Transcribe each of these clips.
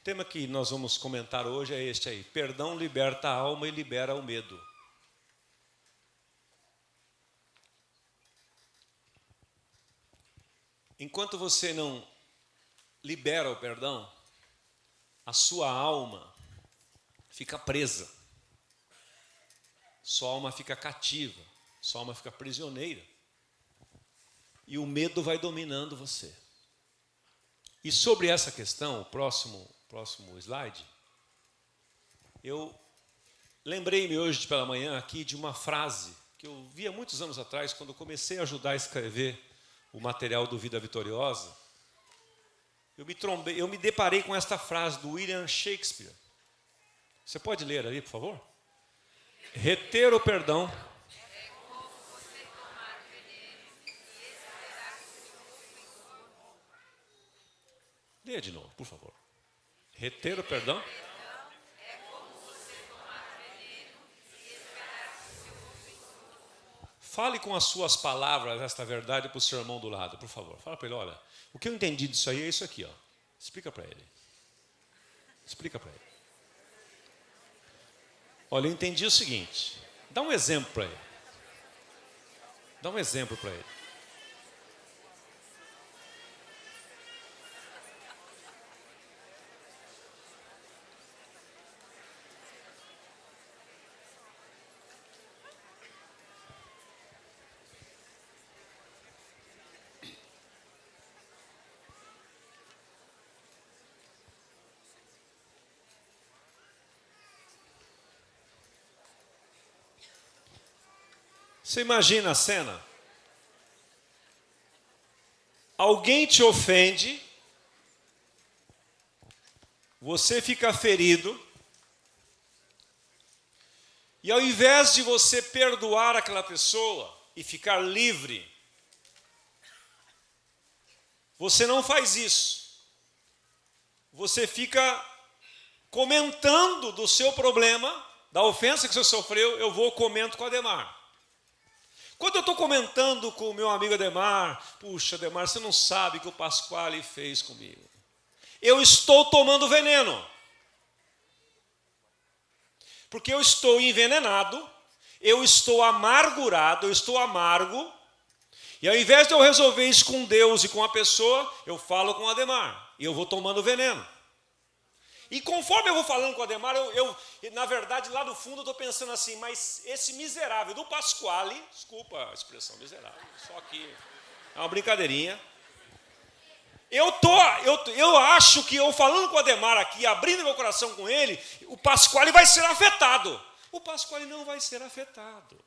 tema que nós vamos comentar hoje é este aí. Perdão liberta a alma e libera o medo. Enquanto você não libera o perdão, a sua alma fica presa. Sua alma fica cativa. Sua alma fica prisioneira. E o medo vai dominando você. E sobre essa questão, o próximo slide, eu lembrei-me hoje pela manhã aqui de uma frase que eu vi há muitos anos atrás, quando eu comecei a ajudar a escrever o material do Vida Vitoriosa. Eu me deparei com esta frase do William Shakespeare. Você pode ler ali, por favor? Reter o perdão. Leia de novo, por favor. Reter o perdão. Fale com as suas palavras esta verdade para o seu irmão do lado, por favor. Fala para ele, olha, o que eu entendi disso aí é isso aqui, ó. Explica para ele. Explica para ele. Olha, eu entendi o seguinte. Dá um exemplo para ele. Dá um exemplo para ele. Você imagina a cena? Alguém te ofende, você fica ferido, e ao invés de você perdoar aquela pessoa e ficar livre, você não faz isso. Você fica comentando do seu problema, da ofensa que você sofreu, eu comento com o Ademar. Quando eu estou comentando com o meu amigo Ademar, puxa, Ademar, você não sabe o que o Pasquale fez comigo. Eu estou tomando veneno. Porque eu estou envenenado, eu estou amargurado, eu estou amargo, e ao invés de eu resolver isso com Deus e com a pessoa, eu falo com o Ademar, e eu vou tomando veneno. E conforme eu vou falando com o Ademar, na verdade, lá no fundo, eu estou pensando assim, mas esse miserável do Pasquale, desculpa a expressão miserável, só que é uma brincadeirinha. Eu acho que eu falando com o Ademar aqui, abrindo meu coração com ele, o Pasquale vai ser afetado. O Pasquale não vai ser afetado.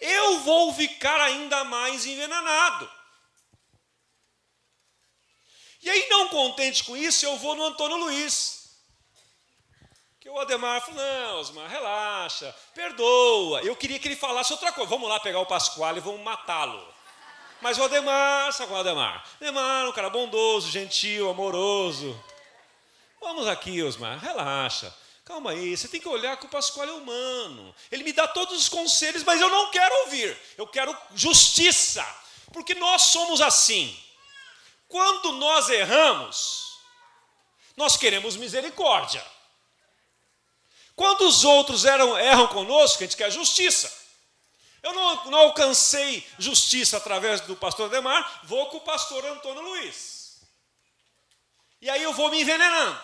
Eu vou ficar ainda mais envenenado. E aí, não contente com isso, eu vou no Antônio Luiz. Que o Ademar falou, não, Osmar, relaxa, perdoa. Eu queria que ele falasse outra coisa. Vamos lá pegar o Pasquale e vamos matá-lo. Mas o Ademar, sabe qual é o Ademar? Ademar é um cara bondoso, gentil, amoroso. Vamos aqui, Osmar, relaxa. Calma aí, você tem que olhar que o Pasquale é humano. Ele me dá todos os conselhos, mas eu não quero ouvir. Eu quero justiça. Porque nós somos assim. Quando nós erramos, nós queremos misericórdia. Quando os outros erram conosco, a gente quer justiça. Eu não alcancei justiça através do pastor Ademar, vou com o pastor Antônio Luiz. E aí eu vou me envenenando.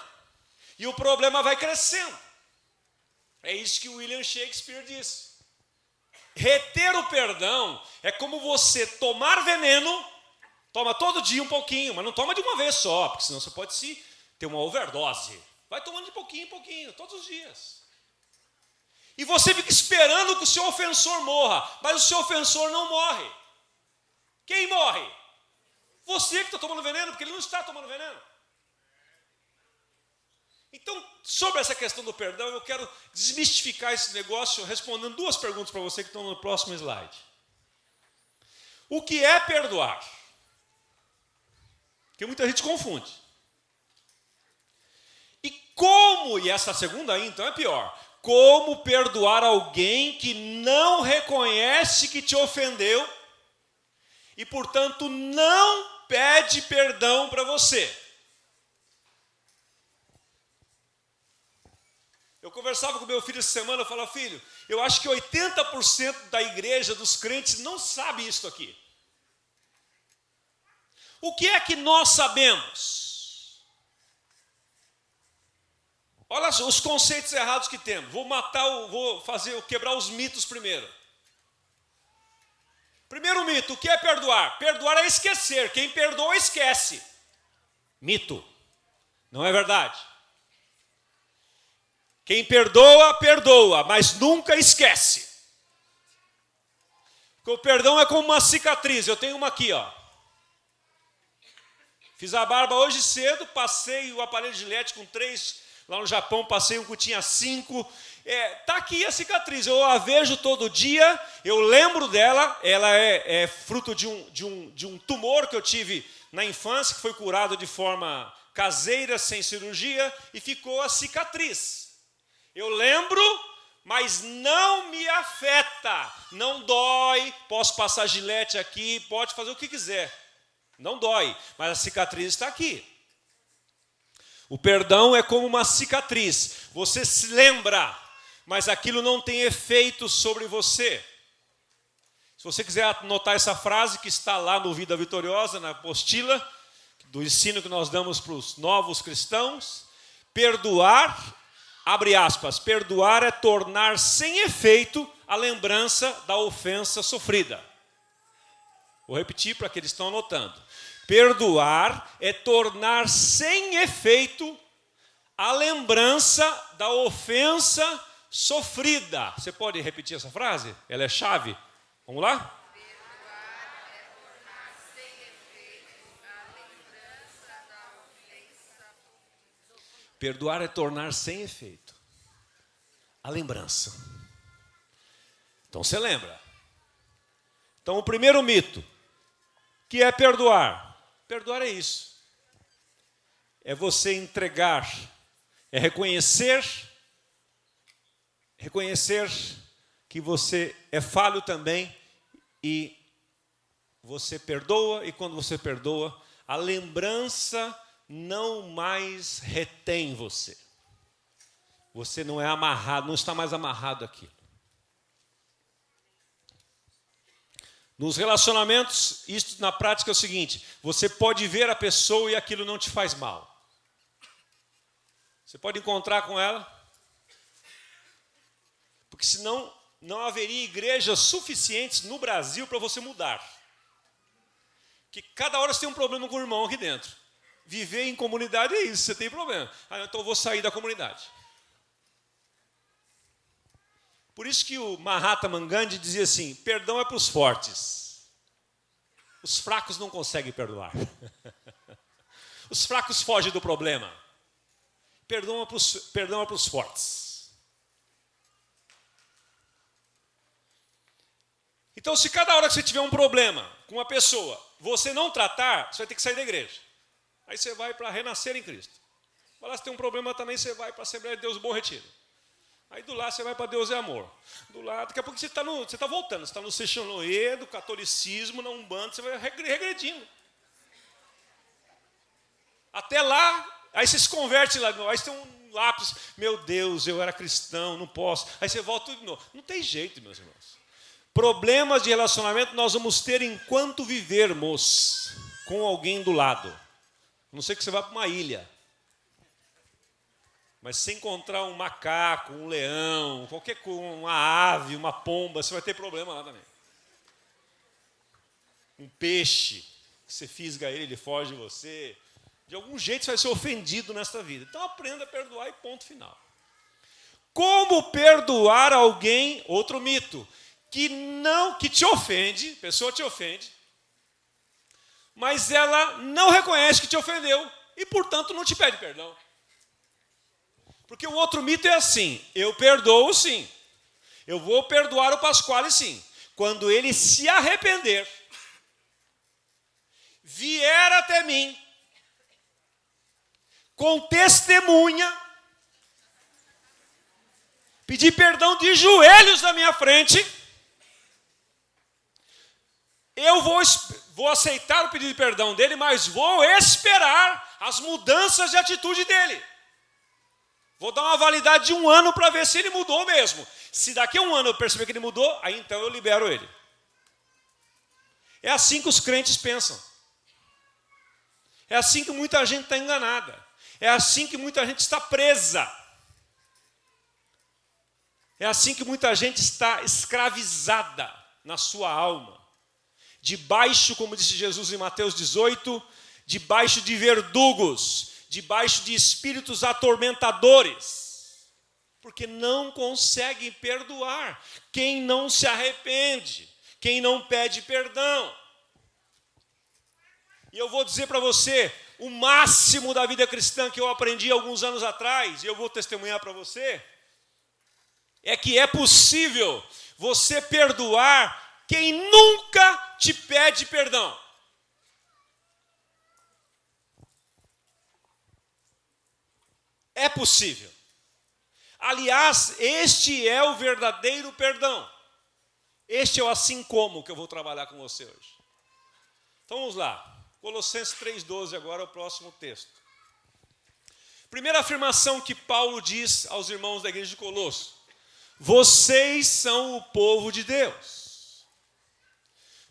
E o problema vai crescendo. É isso que o William Shakespeare disse. Reter o perdão é como você tomar veneno. Toma todo dia um pouquinho, mas não toma de uma vez só, porque senão você pode ter uma overdose. Vai tomando de pouquinho em pouquinho, todos os dias. E você fica esperando que o seu ofensor morra, mas o seu ofensor não morre. Quem morre? Você que está tomando veneno, porque ele não está tomando veneno. Então, sobre essa questão do perdão, eu quero desmistificar esse negócio respondendo duas perguntas para você que estão no próximo slide. O que é perdoar? Porque muita gente confunde. E essa segunda aí, então, é pior. Como perdoar alguém que não reconhece que te ofendeu e, portanto, não pede perdão para você. Eu conversava com meu filho essa semana, eu falava, filho, eu acho que 80% da igreja, dos crentes, não sabe isso aqui. O que é que nós sabemos? Olha os conceitos errados que temos. Vou quebrar os mitos primeiro. Primeiro mito, o que é perdoar? Perdoar é esquecer. Quem perdoa, esquece. Mito. Não é verdade. Quem perdoa, perdoa, mas nunca esquece. Porque o perdão é como uma cicatriz. Eu tenho uma aqui, ó. Fiz a barba hoje cedo, passei o aparelho de Gillette com 3, lá no Japão passei um que tinha 5. Tá aqui a cicatriz, eu a vejo todo dia, eu lembro dela, ela é fruto de um tumor que eu tive na infância, que foi curado de forma caseira, sem cirurgia, e ficou a cicatriz. Eu lembro, mas não me afeta, não dói, posso passar Gillette aqui, pode fazer o que quiser. Não dói, mas a cicatriz está aqui. O perdão é como uma cicatriz. Você se lembra, mas aquilo não tem efeito sobre você. Se você quiser anotar essa frase que está lá no Vida Vitoriosa, na apostila, do ensino que nós damos para os novos cristãos, perdoar, abre aspas, perdoar é tornar sem efeito a lembrança da ofensa sofrida. Vou repetir para que eles estão anotando. Perdoar é tornar sem efeito a lembrança da ofensa sofrida. Você pode repetir essa frase? Ela é chave. Vamos lá? Perdoar é tornar sem efeito a lembrança da ofensa. Perdoar é tornar sem efeito a lembrança. Então você lembra. Então o primeiro mito, que é perdoar. Perdoar é isso. É você entregar, é reconhecer que você é falho também e você perdoa, e quando você perdoa, a lembrança não mais retém você. Você não é amarrado, não está mais amarrado àquilo. Nos relacionamentos, isso na prática é o seguinte, você pode ver a pessoa e aquilo não te faz mal. Você pode encontrar com ela, porque senão não haveria igrejas suficientes no Brasil para você mudar. Que cada hora você tem um problema com o irmão aqui dentro. Viver em comunidade é isso, você tem problema. Então eu vou sair da comunidade. Por isso que o Mahatma Gandhi dizia assim, perdão é para os fortes. Os fracos não conseguem perdoar. Os fracos fogem do problema. Perdão é para os fortes. Então, se cada hora que você tiver um problema com uma pessoa, você não tratar, você vai ter que sair da igreja. Aí você vai para renascer em Cristo. Mas lá se tem um problema também, você vai para a Assembleia de Deus Bom Retiro. Aí do lado você vai para Deus é Amor. Do lado, daqui a pouco você está voltando. Você está no Seixonoê, do catolicismo, na Umbanda, você vai regredindo. Até lá, aí você se converte lá de novo. Aí você tem um lápis, meu Deus, eu era cristão, não posso. Aí você volta tudo de novo. Não tem jeito, meus irmãos. Problemas de relacionamento nós vamos ter enquanto vivermos com alguém do lado. A não ser que você vá para uma ilha. Mas se encontrar um macaco, um leão, qualquer coisa, uma ave, uma pomba, você vai ter problema lá também. Um peixe, que você fisga ele foge de você. De algum jeito você vai ser ofendido nesta vida. Então aprenda a perdoar e ponto final. Como perdoar alguém, outro mito, que te ofende, a pessoa te ofende, mas ela não reconhece que te ofendeu e, portanto, não te pede perdão. Porque o outro mito é assim, eu perdoo sim, eu vou perdoar o Pasquale sim, quando ele se arrepender, vier até mim, com testemunha, pedir perdão de joelhos na minha frente, eu vou aceitar o pedido de perdão dele, mas vou esperar as mudanças de atitude dele. Vou dar uma validade de 1 ano para ver se ele mudou mesmo. Se daqui a 1 ano eu perceber que ele mudou, aí então eu libero ele. É assim que os crentes pensam. É assim que muita gente está enganada. É assim que muita gente está presa. É assim que muita gente está escravizada na sua alma. Debaixo, como disse Jesus em Mateus 18, debaixo de verdugos, debaixo de espíritos atormentadores. Porque não conseguem perdoar quem não se arrepende, quem não pede perdão. E eu vou dizer para você, o máximo da vida cristã que eu aprendi alguns anos atrás, e eu vou testemunhar para você, é que é possível você perdoar quem nunca te pede perdão. É possível. Aliás, este é o verdadeiro perdão. Este é o assim como que eu vou trabalhar com você hoje. Então vamos lá. Colossenses 3,12 agora é o próximo texto. Primeira afirmação que Paulo diz aos irmãos da igreja de Colosso. Vocês são o povo de Deus.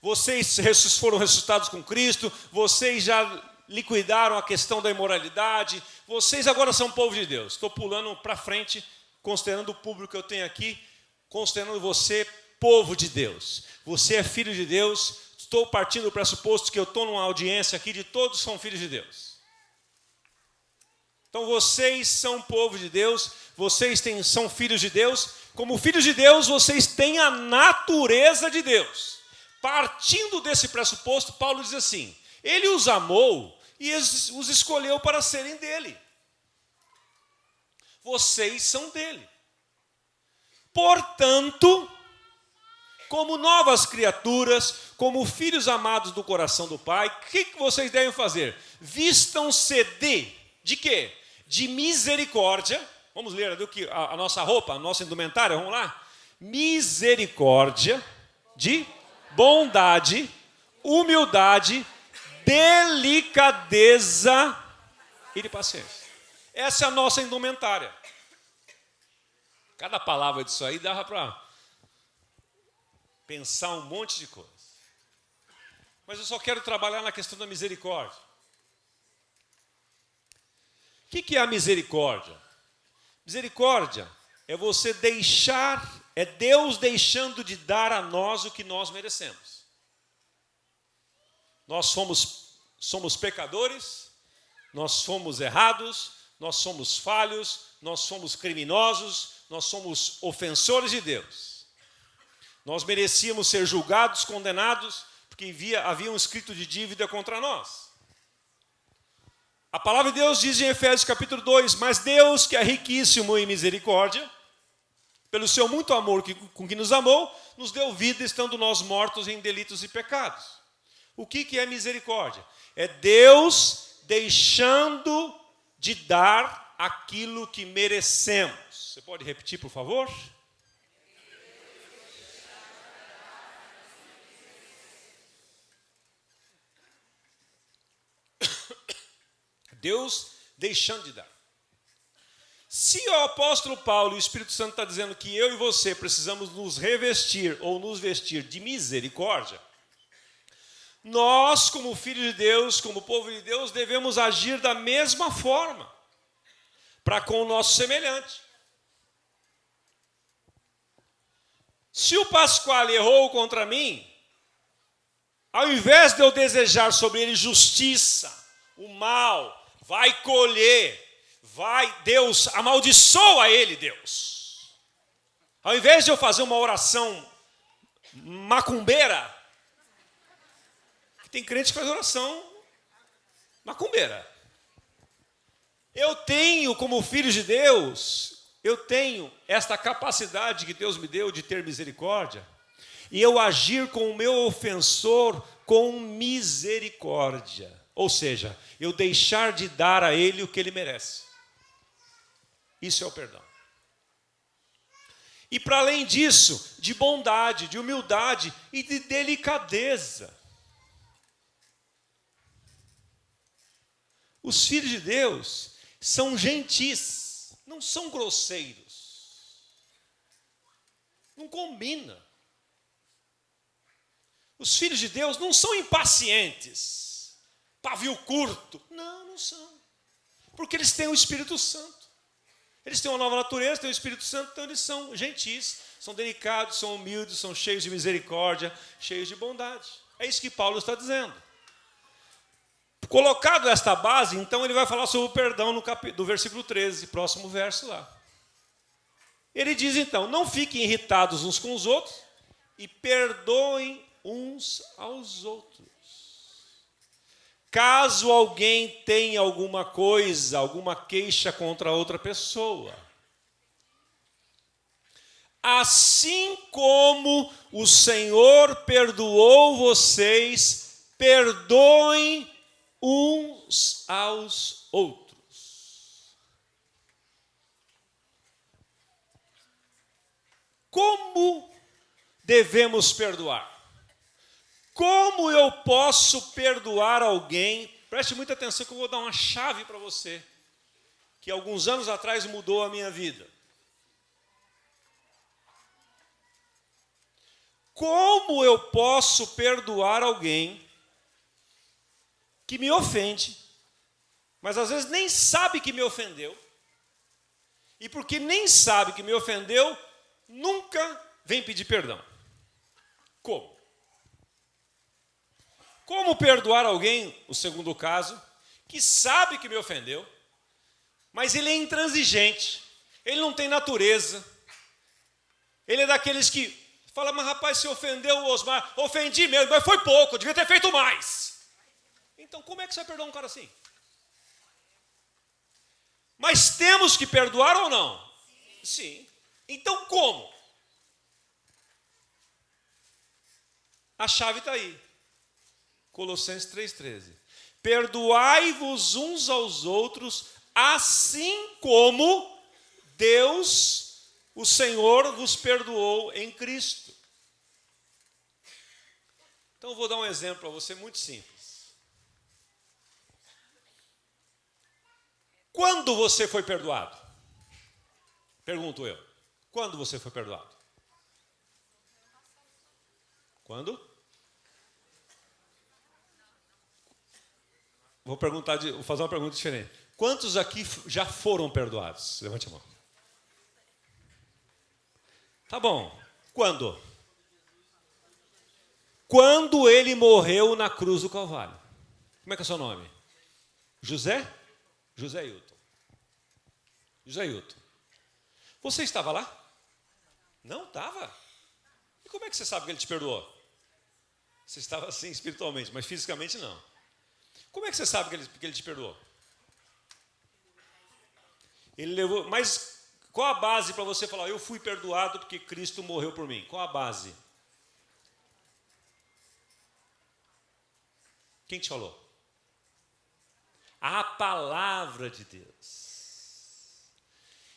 Vocês foram ressuscitados com Cristo. Vocês já liquidaram a questão da imoralidade. Vocês agora são povo de Deus. Estou pulando para frente, considerando o público que eu tenho aqui, considerando você povo de Deus. Você é filho de Deus. Estou partindo do pressuposto que eu estou numa audiência aqui de todos são filhos de Deus. Então vocês são povo de Deus, são filhos de Deus. Como filhos de Deus, vocês têm a natureza de Deus. Partindo desse pressuposto, Paulo diz assim, ele os amou e os escolheu para serem dele. Vocês são dele. Portanto, como novas criaturas, como filhos amados do coração do Pai, o que vocês devem fazer? Vistam-se de quê? De misericórdia. Vamos ler aqui a nossa roupa, a nossa indumentária, vamos lá? Misericórdia, de bondade, humildade, delicadeza e de paciência. Essa é a nossa indumentária. Cada palavra disso aí dava para pensar um monte de coisa. Mas eu só quero trabalhar na questão da misericórdia. O que é a misericórdia? Misericórdia é você deixar, é Deus deixando de dar a nós o que nós merecemos. Nós somos pecadores, nós somos errados, nós somos falhos, nós somos criminosos, nós somos ofensores de Deus. Nós merecíamos ser julgados, condenados, porque havia um escrito de dívida contra nós. A palavra de Deus diz em Efésios capítulo 2, mas Deus, que é riquíssimo em misericórdia, pelo seu muito amor com que nos amou, nos deu vida estando nós mortos em delitos e pecados. O que é misericórdia? É Deus deixando de dar aquilo que merecemos. Você pode repetir, por favor? Deus deixando de dar. Se o apóstolo Paulo e o Espírito Santo está dizendo que eu e você precisamos nos revestir ou nos vestir de misericórdia, nós, como filhos de Deus, como povo de Deus, devemos agir da mesma forma para com o nosso semelhante. Se o Pasquale errou contra mim, ao invés de eu desejar sobre ele justiça, o mal, vai colher, Deus, amaldiçoa ele, Deus. Ao invés de eu fazer uma oração macumbeira, tem crente que faz oração macumbeira. Eu tenho, como filho de Deus, eu tenho esta capacidade que Deus me deu de ter misericórdia, e eu agir com o meu ofensor com misericórdia. Ou seja, eu deixar de dar a ele o que ele merece. Isso é o perdão. E para além disso, de bondade, de humildade e de delicadeza. Os filhos de Deus são gentis, não são grosseiros. Não combina. Os filhos de Deus não são impacientes, pavio curto. Não, não são. Porque eles têm o Espírito Santo. Eles têm uma nova natureza, têm o Espírito Santo, então eles são gentis, são delicados, são humildes, são cheios de misericórdia, cheios de bondade. É isso que Paulo está dizendo. Colocado esta base, então ele vai falar sobre o perdão do versículo 13, próximo verso lá. Ele diz então, não fiquem irritados uns com os outros e perdoem uns aos outros. Caso alguém tenha alguma coisa, alguma queixa contra outra pessoa, assim como o Senhor perdoou vocês, perdoem uns aos outros. Como devemos perdoar? Como eu posso perdoar alguém? Preste muita atenção que eu vou dar uma chave para você, que alguns anos atrás mudou a minha vida. Como eu posso perdoar alguém que me ofende, mas às vezes nem sabe que me ofendeu, e porque nem sabe que me ofendeu, nunca vem pedir perdão? Como? Como perdoar alguém, o segundo caso, que sabe que me ofendeu, mas ele é intransigente, ele não tem natureza, ele é daqueles que fala, mas rapaz, se ofendeu o Osmar, ofendi mesmo, mas foi pouco, eu devia ter feito mais. Então como é que você vai perdoar um cara assim? Mas temos que perdoar ou não? Sim. Então como? A chave está aí. Colossenses 3,13. Perdoai-vos uns aos outros, assim como Deus, o Senhor, vos perdoou em Cristo. Então eu vou dar um exemplo para você muito simples. Quando você foi perdoado? Pergunto eu. Quando você foi perdoado? Quando? Vou fazer uma pergunta diferente. Quantos aqui já foram perdoados? Levante a mão. Tá bom. Quando? Quando ele morreu na cruz do Calvário. Como é que é o seu nome? José? José Hilton. José Hilton. Você estava lá? Não estava? E como é que você sabe que ele te perdoou? Você estava assim espiritualmente, mas fisicamente não. Como é que você sabe que ele te perdoou? Ele levou. Mas qual a base para você falar, eu fui perdoado porque Cristo morreu por mim? Qual a base? Quem te falou? A palavra de Deus.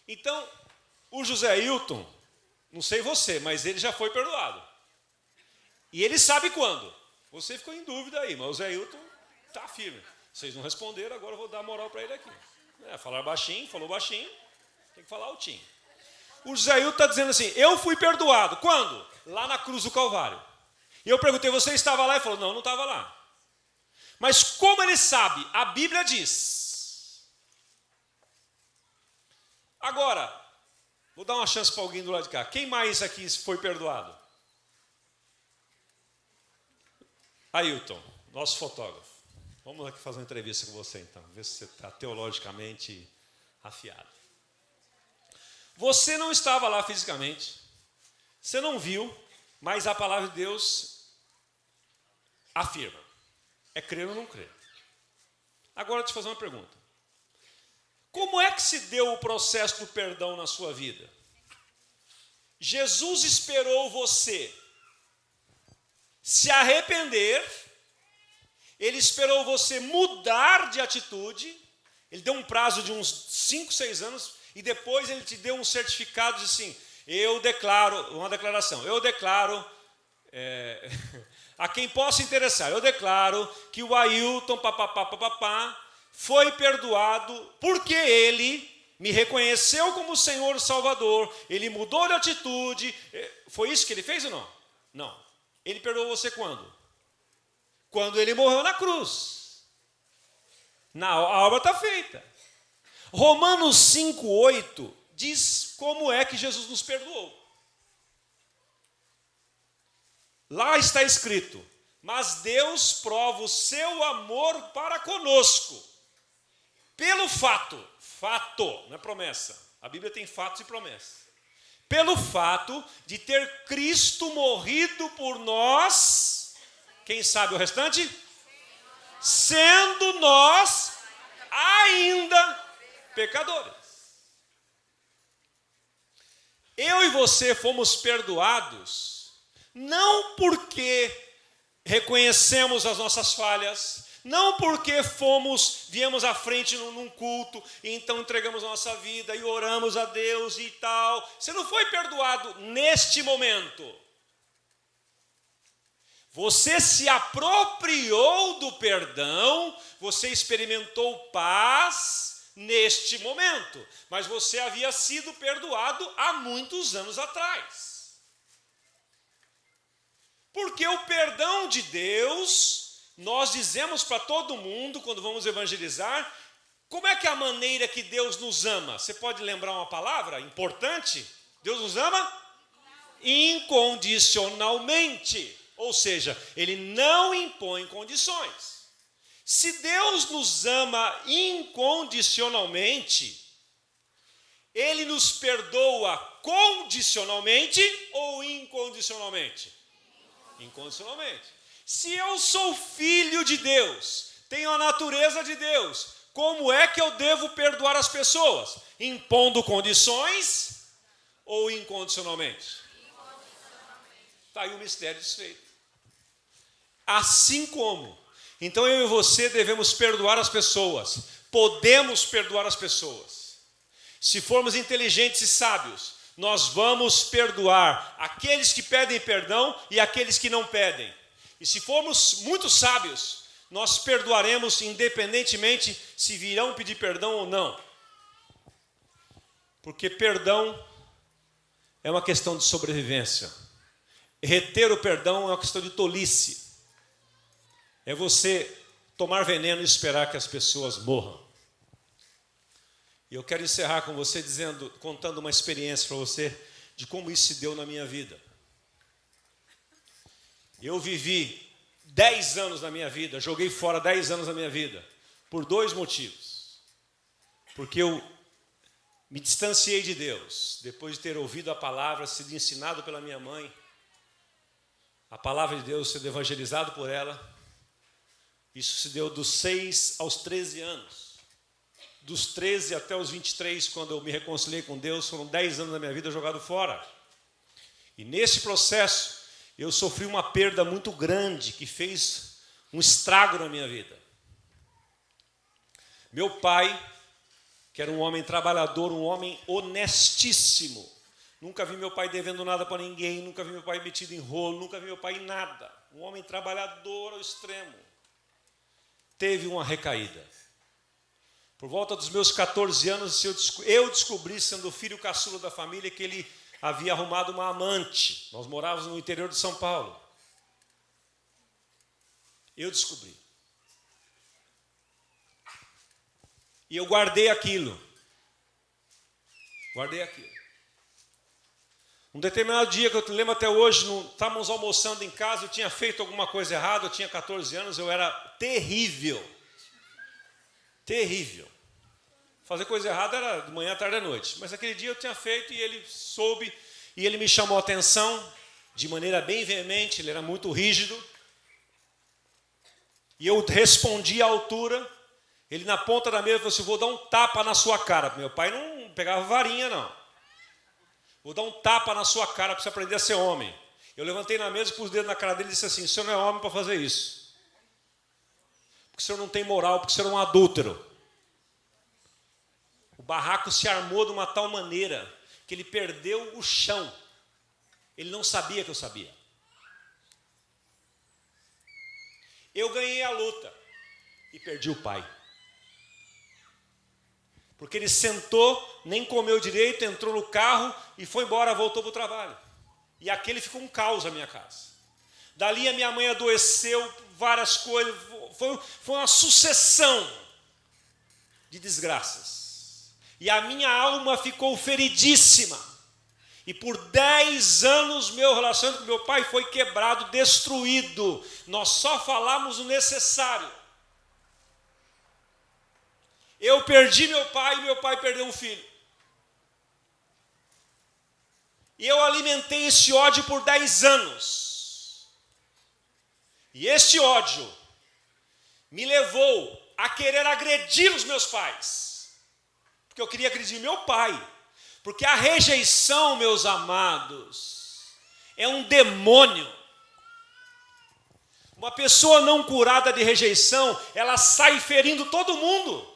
Então, o José Hilton, não sei você, mas ele já foi perdoado. E ele sabe quando. Você ficou em dúvida aí, mas o José Hilton está firme. Vocês não responderam, agora eu vou dar moral para ele aqui. Falar baixinho, falou baixinho, tem que falar altinho. O José Hilton está dizendo assim, eu fui perdoado. Quando? Lá na cruz do Calvário. E eu perguntei, você estava lá? Ele falou, não estava lá. Mas como ele sabe? A Bíblia diz. Agora, vou dar uma chance para alguém do lado de cá. Quem mais aqui foi perdoado? Ailton, nosso fotógrafo. Vamos aqui fazer uma entrevista com você então, ver se você está teologicamente afiado. Você não estava lá fisicamente, você não viu, mas a palavra de Deus afirma. É crer ou não crer. Agora, deixa eu fazer uma pergunta. Como é que se deu o processo do perdão na sua vida? Jesus esperou você se arrepender, ele esperou você mudar de atitude, ele deu um prazo de uns 5, 6 anos, e depois ele te deu um certificado de assim, eu declaro, uma declaração, eu declaro, a quem possa interessar, eu declaro que o Ailton, foi perdoado porque ele me reconheceu como Senhor e Salvador, ele mudou de atitude. Foi isso que ele fez ou não? Não. Ele perdoou você quando? Quando ele morreu na cruz. A obra está feita. Romanos 5,8 diz como é que Jesus nos perdoou. Lá está escrito: mas Deus prova o seu amor para conosco, pelo fato, não é promessa, a Bíblia tem fatos e promessas, pelo fato de ter Cristo morrido por nós, quem sabe o restante? Sendo nós ainda pecadores. Eu e você fomos perdoados, não porque reconhecemos as nossas falhas, não porque viemos à frente num culto, e então entregamos a nossa vida e oramos a Deus e tal. Você não foi perdoado neste momento. Você se apropriou do perdão, você experimentou paz neste momento, mas você havia sido perdoado há muitos anos atrás. Porque o perdão de Deus, nós dizemos para todo mundo, quando vamos evangelizar, como é que é a maneira que Deus nos ama? Você pode lembrar uma palavra importante? Deus nos ama incondicionalmente. Ou seja, Ele não impõe condições. Se Deus nos ama incondicionalmente, Ele nos perdoa condicionalmente ou incondicionalmente? Incondicionalmente. Se eu sou filho de Deus, tenho a natureza de Deus, como é que eu devo perdoar as pessoas? Impondo condições ou incondicionalmente? Está aí o mistério desfeito. Assim como. Então eu e você devemos perdoar as pessoas. Podemos perdoar as pessoas. Se formos inteligentes e sábios, nós vamos perdoar aqueles que pedem perdão e aqueles que não pedem. E se formos muito sábios, nós perdoaremos independentemente se virão pedir perdão ou não. Porque perdão é uma questão de sobrevivência. Reter o perdão é uma questão de tolice. É você tomar veneno e esperar que as pessoas morram. E eu quero encerrar com você contando uma experiência para você de como isso se deu na minha vida. Eu vivi 10 anos na minha vida, joguei fora 10 anos da minha vida, por 2 motivos. Porque eu me distanciei de Deus, depois de ter ouvido a palavra, sido ensinado pela minha mãe, a palavra de Deus, sendo evangelizado por ela. Isso se deu dos 6 aos 13 anos. Dos 13 até os 23, quando eu me reconciliei com Deus, foram 10 anos da minha vida jogado fora. E nesse processo, eu sofri uma perda muito grande, que fez um estrago na minha vida. Meu pai, que era um homem trabalhador, um homem honestíssimo. Nunca vi meu pai devendo nada para ninguém, nunca vi meu pai metido em rolo, nunca vi meu pai em nada. Um homem trabalhador ao extremo. Teve uma recaída. Por volta dos meus 14 anos, eu descobri, sendo o filho caçula da família, que ele havia arrumado uma amante. Nós morávamos no interior de São Paulo. Eu descobri. E eu guardei aquilo. Um determinado dia, que eu lembro até hoje, estávamos almoçando em casa, eu tinha feito alguma coisa errada, eu tinha 14 anos, eu era terrível. Terrível. Fazer coisa errada era de manhã, tarde à noite. Mas aquele dia eu tinha feito e ele soube, e ele me chamou a atenção de maneira bem veemente, ele era muito rígido. E eu respondi à altura, ele na ponta da mesa falou assim: vou dar um tapa na sua cara. Meu pai não pegava varinha, não. Vou dar um tapa na sua cara para você aprender a ser homem. Eu levantei na mesa, pus o dedo na cara dele e disse assim: o senhor não é homem para fazer isso. Porque o senhor não tem moral, porque o senhor é um adúltero. O barraco se armou de uma tal maneira que ele perdeu o chão. Ele não sabia que eu sabia. Eu ganhei a luta e perdi o pai. Porque ele sentou, nem comeu direito, entrou no carro e foi embora, voltou para o trabalho. E aquele ficou um caos na minha casa. Dali a minha mãe adoeceu, várias coisas, foi uma sucessão de desgraças. E a minha alma ficou feridíssima. E por 10 anos meu relacionamento com meu pai foi quebrado, destruído. Nós só falamos o necessário. Eu perdi meu pai e meu pai perdeu um filho. E eu alimentei esse ódio por 10 anos. E este ódio me levou a querer agredir os meus pais. Porque eu queria agredir meu pai. Porque a rejeição, meus amados, é um demônio. Uma pessoa não curada de rejeição, ela sai ferindo todo mundo.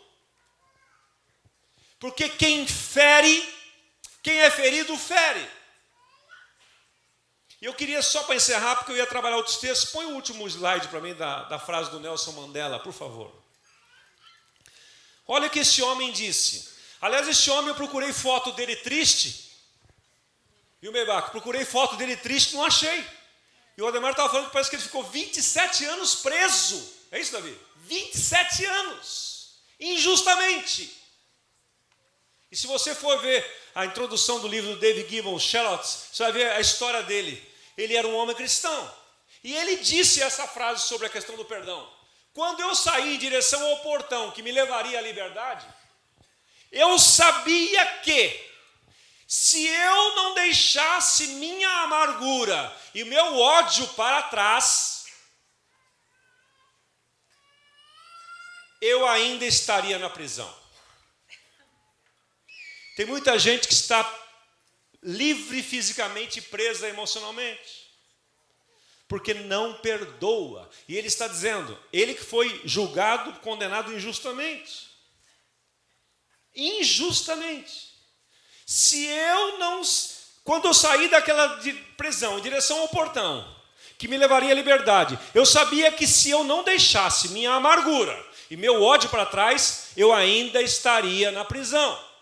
Porque quem é ferido, fere. E eu queria só para encerrar, porque eu ia trabalhar outros textos, põe o último slide para mim da frase do Nelson Mandela, por favor. Olha o que esse homem disse. Aliás, esse homem, eu procurei foto dele triste. E o Meibaco, procurei foto dele triste, não achei. E o Ademar estava falando que parece que ele ficou 27 anos preso. É isso, Davi? 27 anos. Injustamente. E se você for ver a introdução do livro do David Gibbons, Shallots, você vai ver a história dele. Ele era um homem cristão. E ele disse essa frase sobre a questão do perdão. Quando eu saí em direção ao portão que me levaria à liberdade, eu sabia que, se eu não deixasse minha amargura e meu ódio para trás, eu ainda estaria na prisão. Tem muita gente que está livre fisicamente e presa emocionalmente, porque não perdoa. E ele está dizendo, ele que foi julgado, condenado injustamente. Injustamente. Se eu não... Quando eu saí daquela prisão em direção ao portão, que me levaria à liberdade, eu sabia que se eu não deixasse minha amargura e meu ódio para trás, eu ainda estaria na prisão.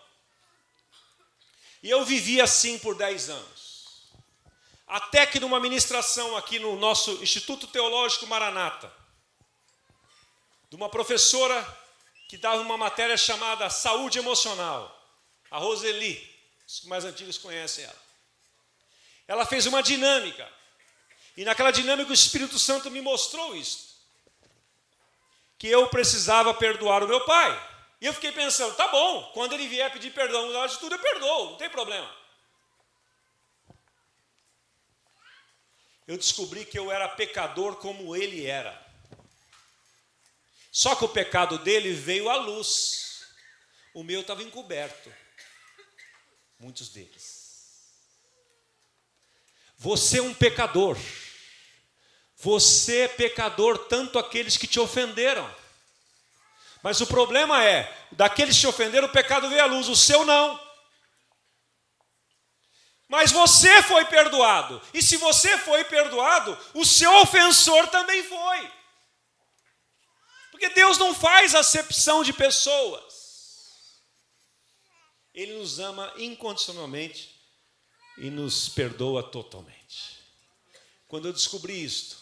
E eu vivi assim por 10 anos. Até que numa ministração aqui no nosso Instituto Teológico Maranata, de uma professora que dava uma matéria chamada Saúde Emocional, a Roseli, os mais antigos conhecem ela. Ela fez uma dinâmica, e naquela dinâmica o Espírito Santo me mostrou isso, que eu precisava perdoar o meu pai. E eu fiquei pensando, tá bom, quando ele vier pedir perdão na hora de tudo, eu perdoo, não tem problema. Eu descobri que eu era pecador como ele era. Só que o pecado dele veio à luz. O meu estava encoberto. Muitos deles. Você é um pecador. Você é pecador, tanto aqueles que te ofenderam. Mas o problema é, daqueles que te ofenderam, o pecado veio à luz, o seu não. Mas você foi perdoado. E se você foi perdoado, o seu ofensor também foi. Porque Deus não faz acepção de pessoas. Ele nos ama incondicionalmente e nos perdoa totalmente. Quando eu descobri isto,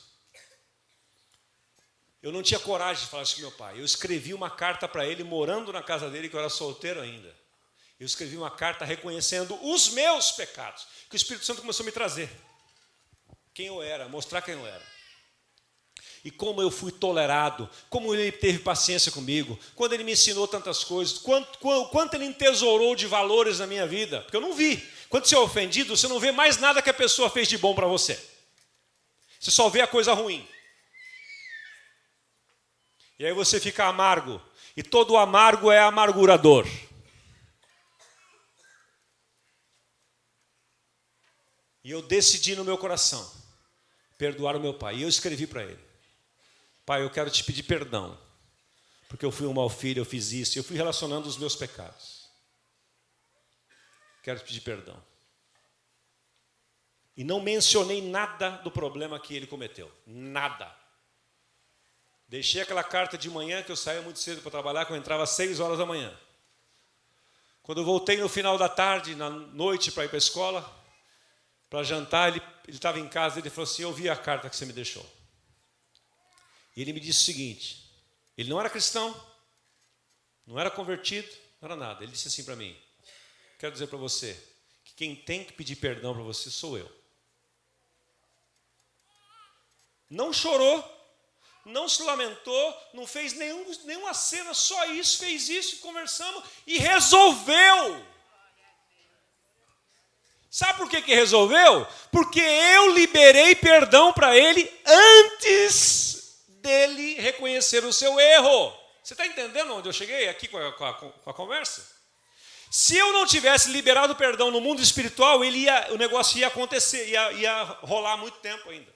eu não tinha coragem de falar isso com meu pai. Eu escrevi uma carta para ele, morando na casa dele, que eu era solteiro ainda. Eu escrevi uma carta reconhecendo os meus pecados, que o Espírito Santo começou a me trazer. Quem eu era, mostrar quem eu era. E como eu fui tolerado, como ele teve paciência comigo, quando ele me ensinou tantas coisas, quanto ele entesourou de valores na minha vida, porque eu não vi. Quando você é ofendido, você não vê mais nada que a pessoa fez de bom para você. Você só vê a coisa ruim. E aí você fica amargo, e todo amargo é amargurador. E eu decidi no meu coração perdoar o meu pai, e eu escrevi para ele. Pai, eu quero te pedir perdão, porque eu fui um mau filho, eu fiz isso, eu fui relacionando os meus pecados. Quero te pedir perdão. E não mencionei nada do problema que ele cometeu. Nada. Deixei aquela carta de manhã, que eu saía muito cedo para trabalhar, que eu entrava às 6 horas da manhã. Quando eu voltei no final da tarde, na noite, para ir para a escola, para jantar, ele estava em casa, ele falou assim, eu vi a carta que você me deixou. E ele me disse o seguinte, ele não era cristão, não era convertido, não era nada. Ele disse assim para mim, quero dizer para você, que quem tem que pedir perdão para você sou eu. Não chorou, não se lamentou, não fez nenhuma cena, só isso, fez isso, conversamos e resolveu. Sabe por que resolveu? Porque eu liberei perdão para ele antes dele reconhecer o seu erro. Você está entendendo onde eu cheguei aqui com a conversa? Se eu não tivesse liberado perdão no mundo espiritual, o negócio ia acontecer, ia rolar muito tempo ainda.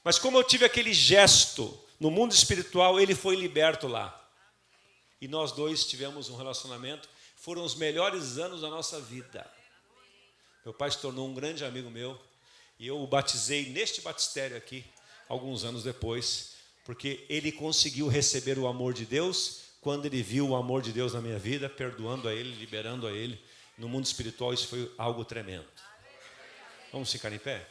Mas como eu tive aquele gesto no mundo espiritual, ele foi liberto lá. E nós dois tivemos um relacionamento, foram os melhores anos da nossa vida. Meu pai se tornou um grande amigo meu, e eu o batizei neste batistério aqui, alguns anos depois, porque ele conseguiu receber o amor de Deus, quando ele viu o amor de Deus na minha vida, perdoando a ele, liberando a ele. No mundo espiritual isso foi algo tremendo. Vamos ficar em pé?